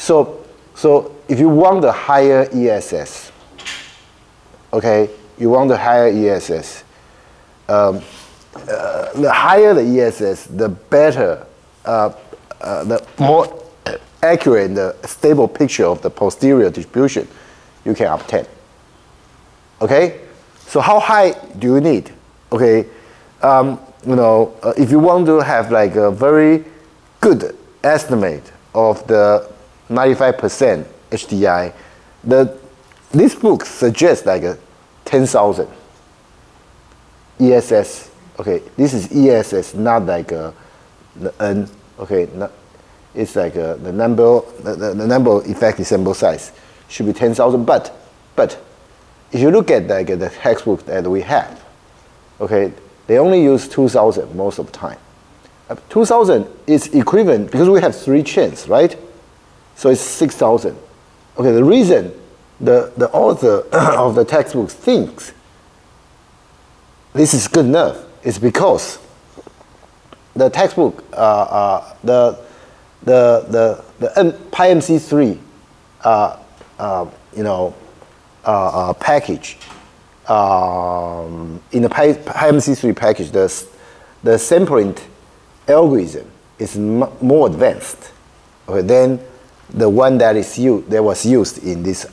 So if you want the higher ESS, okay, you want the higher ESS. The higher the ESS, the better, the more accurate and the stable picture of the posterior distribution you can obtain. Okay, so how high do you need? Okay, if you want to have like a very good estimate of the 95% HDI, this book suggests like a 10,000 ESS. Okay, this is ESS, not like the N. Okay, it's like the number of effective sample size should be 10,000. But if you look at like the textbook that we have, okay, they only use 2,000 most of the time. 2,000 is equivalent because we have 3 chains, right? So it's 6,000. Okay, the reason the author of the textbook thinks this is good enough is because the textbook, the mcmc-6 package, in the mcmc-6 package, the sampling algorithm is more advanced, okay, than the one that was used in this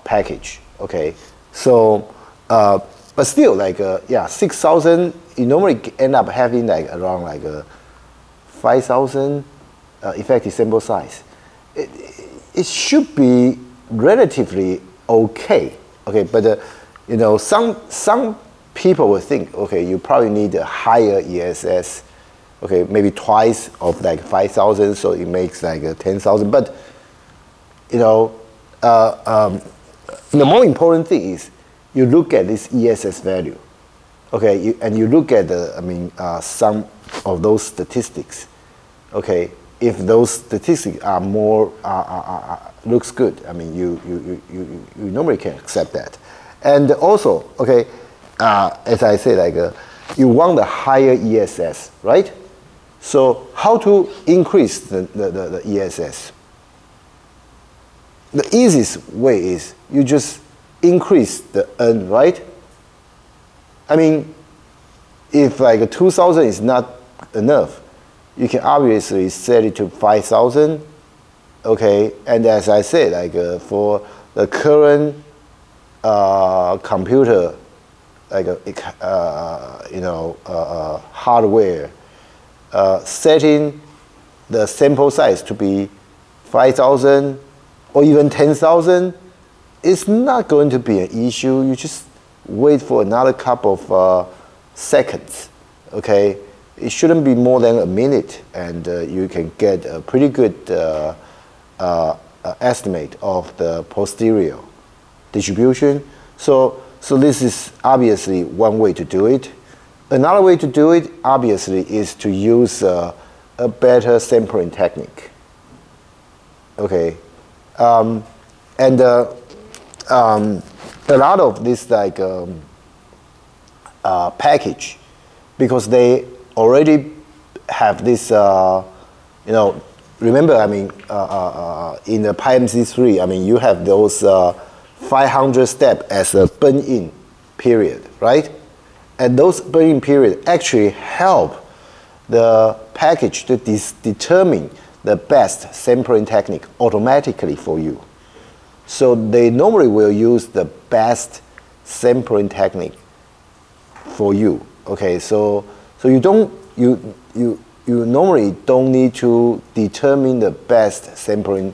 package. Okay, so but still, like 6,000, you normally end up having like around like 5,000 effective sample size. It should be relatively okay. Okay, but some people will think, okay, you probably need a higher ESS. Okay, maybe twice of like 5,000, so it makes like 10,000. But the more important thing is you look at this ESS value, okay, and you look at some of those statistics, okay. If those statistics are more looks good, you normally can accept that. And also, okay, as I said, like you want the higher ESS, right? So how to increase the ESS? The easiest way is you just increase the N, right? I mean, if like 2,000 is not enough, you can obviously set it to 5,000, okay? And as I said, like for the current computer, like hardware, setting the sample size to be 5,000 or even 10,000 is not going to be an issue. You just wait for another couple of seconds, okay? It shouldn't be more than a minute, and you can get a pretty good estimate of the posterior distribution. So this is obviously one way to do it. Another way to do it, obviously, is to use a better sampling technique. Okay, and a lot of this like package, because they already have this, remember, in the mcmc-6, you have those 500 steps as a burn-in period, right? And those burn-in periods actually help the package to determine the best sampling technique automatically for you. So they normally will use the best sampling technique for you. Okay, so you normally don't need to determine the best sampling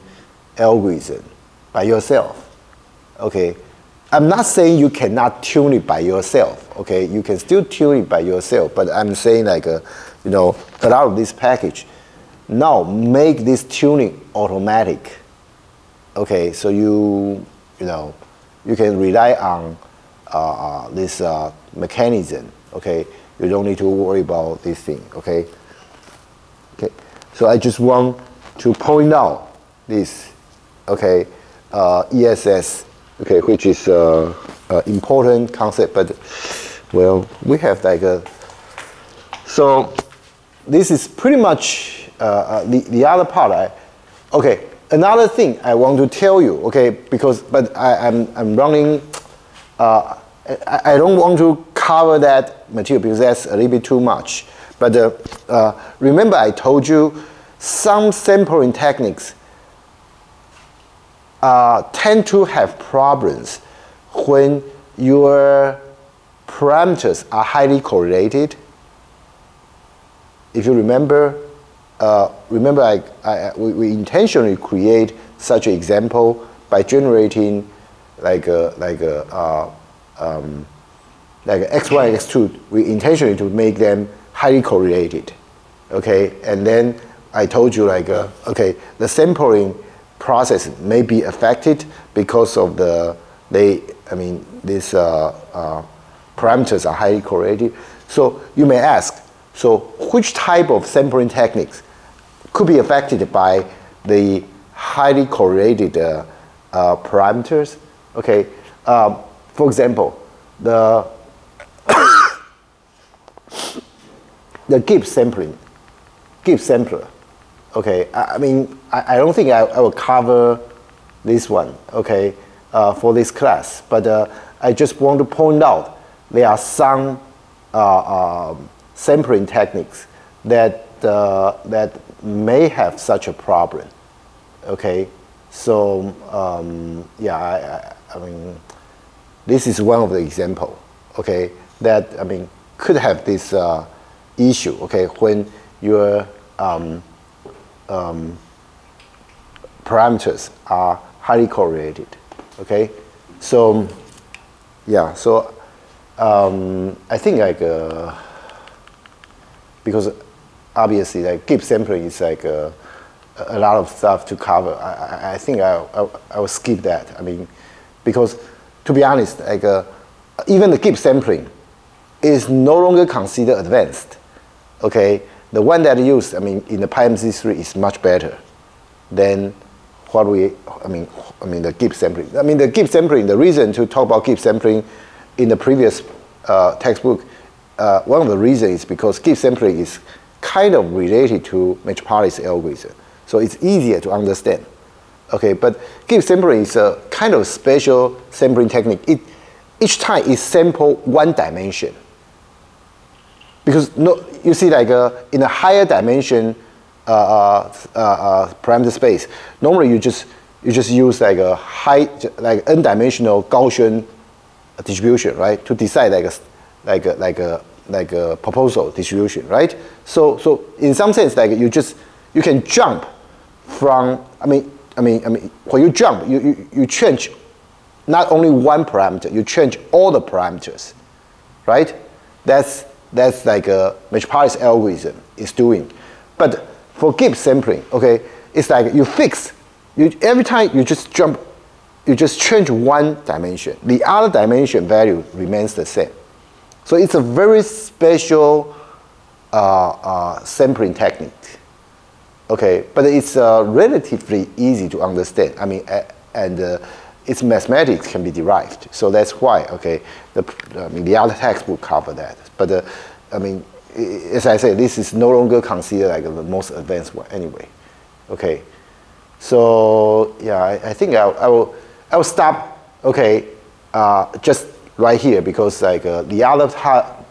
algorithm by yourself. Okay, I'm not saying you cannot tune it by yourself. Okay, you can still tune it by yourself, but I'm saying like a lot of this package now make this tuning automatic. Okay, so you can rely on this mechanism. Okay, you don't need to worry about this thing. Okay. Okay, so I just want to point out this. Okay, ESS. Okay, which is an important concept, but well, we have like a. So this is pretty much the other part, okay. Another thing I want to tell you, okay, but I'm running. I don't want to cover that material because that's a little bit too much. But remember, I told you some sampling techniques tend to have problems when your parameters are highly correlated. If you remember, we intentionally create such an example by generating like x1 and x2. We intentionally to make them highly correlated, okay? And then I told you okay, the sampling process may be affected because of these parameters are highly correlated. So you may ask, so which type of sampling techniques could be affected by the highly correlated parameters? Okay, for example, the Gibbs sampler. Okay, I don't think I will cover this one, okay, for this class, but I just want to point out there are some sampling techniques that may have such a problem, okay. So yeah, this is one of the example, okay, that could have this issue, okay, when your parameters are highly correlated, okay. So yeah, so I think because obviously Gibbs sampling is a lot of stuff to cover. I think I will skip that. Because to be honest, even the Gibbs sampling is no longer considered advanced. Okay, the one that I used, in the mcmc-6 is much better than what the Gibbs sampling. The Gibbs sampling. The reason to talk about Gibbs sampling in the previous textbook, one of the reasons is because Gibbs sampling is kind of related to Metropolis algorithm, so it's easier to understand. Okay, but Gibbs sampling is a kind of special sampling technique. Each time it sample one dimension. Because you see, in a higher dimension parameter space, normally you just use a n-dimensional Gaussian distribution, right, to decide a proposal distribution, right? So in some sense, you can jump from when you jump, you change not only one parameter, you change all the parameters, right? That's a Metropolis algorithm is doing. But for Gibbs sampling, okay, it's every time you just jump, you just change one dimension. The other dimension value remains the same. So it's a very special sampling technique. Okay, but it's relatively easy to understand. And its mathematics can be derived. So that's why, okay, the other textbook cover that. But as I said, this is no longer considered the most advanced one anyway. Okay, so yeah, I think I will stop. Okay, just right here because the other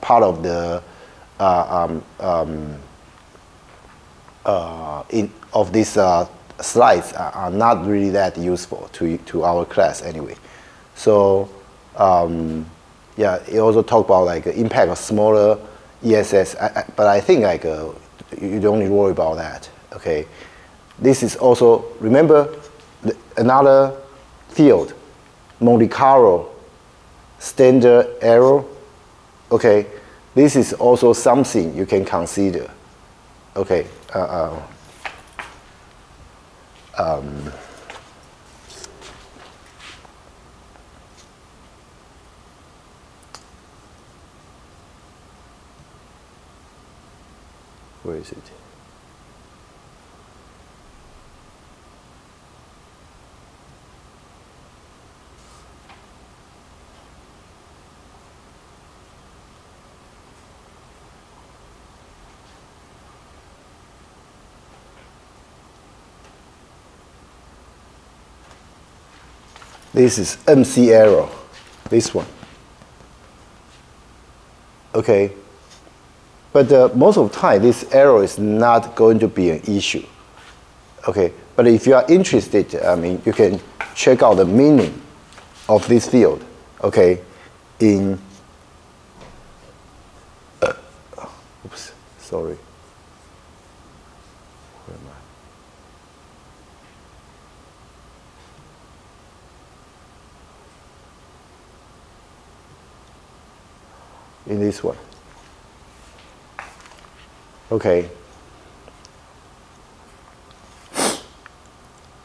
part of the of these slides are not really that useful to our class anyway. So yeah, it also talk about the impact of smaller ESS, but I think you don't need to worry about that. Okay, this is also, remember another field, Monte Carlo standard error. Okay, this is also something you can consider. Okay. Where is it? This is MC arrow, this one. Okay, but most of the time this arrow is not going to be an issue. Okay, but if you are interested, I mean, you can check out the meaning of this field. Okay, in oops, sorry. Where am I? In this one. Okay.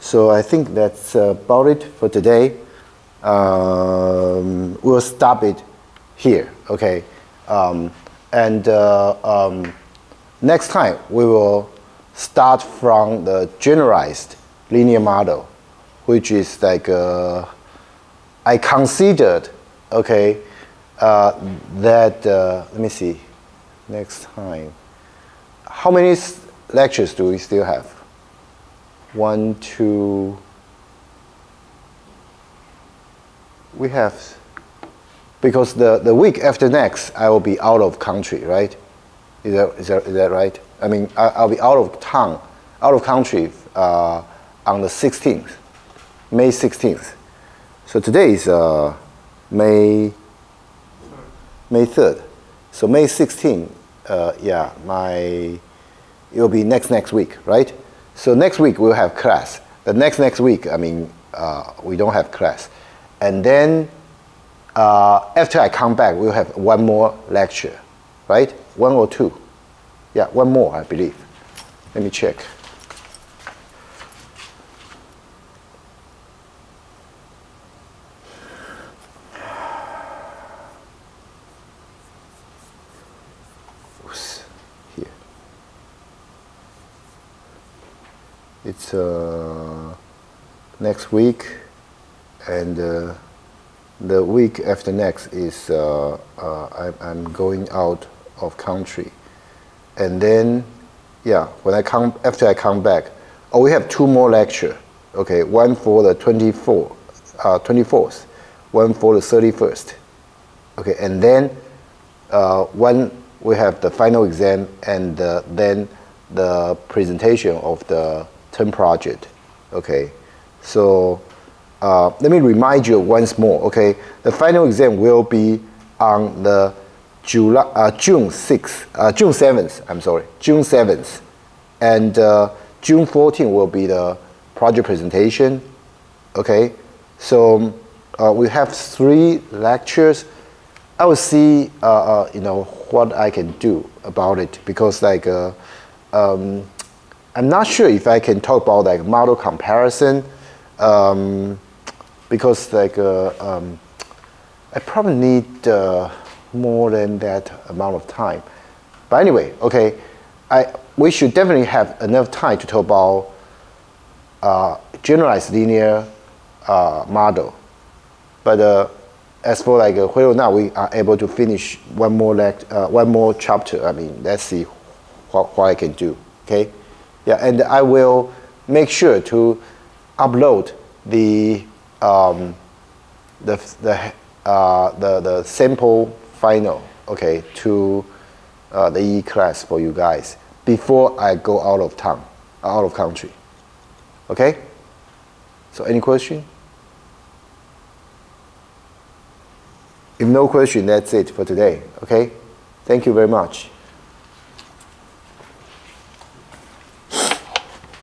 So I think that's about it for today. We'll stop it here, okay? Next time we will start from the generalized linear model, which is like I considered, okay, that let me see, next time. How many lectures do we still have? 1, 2. We have, because the week after next I will be out of country, right? Is that right? I mean, I'll be out of town, out of country on the 16th, May 16th. So today is May 3rd. So May 16th, yeah, it will be next week, right? So next week we'll have class. The next week, I mean, we don't have class. And then after I come back, we'll have one more lecture, right? 1 or 2. Yeah, one more, I believe. Let me check. Oops, here. It's next week, and the week after next is I'm going out of country, and then yeah, after I come back, oh, we have 2 more lectures. Okay, one for the 24th, one for the 31st. Okay, and then when we have the final exam, and then the presentation of the term project. Okay, so let me remind you once more. Okay, the final exam will be on the June 7th. I'm sorry, June 7th, and June 14th will be the project presentation. Okay, so we have 3 lectures. I will see, you know, what I can do about it, because like I'm not sure if I can talk about like model comparison, because like I probably need more than that amount of time. But anyway, okay, we should definitely have enough time to talk about generalized linear model. But as for like whether or not we are able to finish one more chapter, I mean, let's see what I can do. Okay, yeah, and I will make sure to upload the sample final, okay, to the EE class for you guys before I go out of town, out of country. Okay. So any question? If no question, that's it for today. Okay. Thank you very much.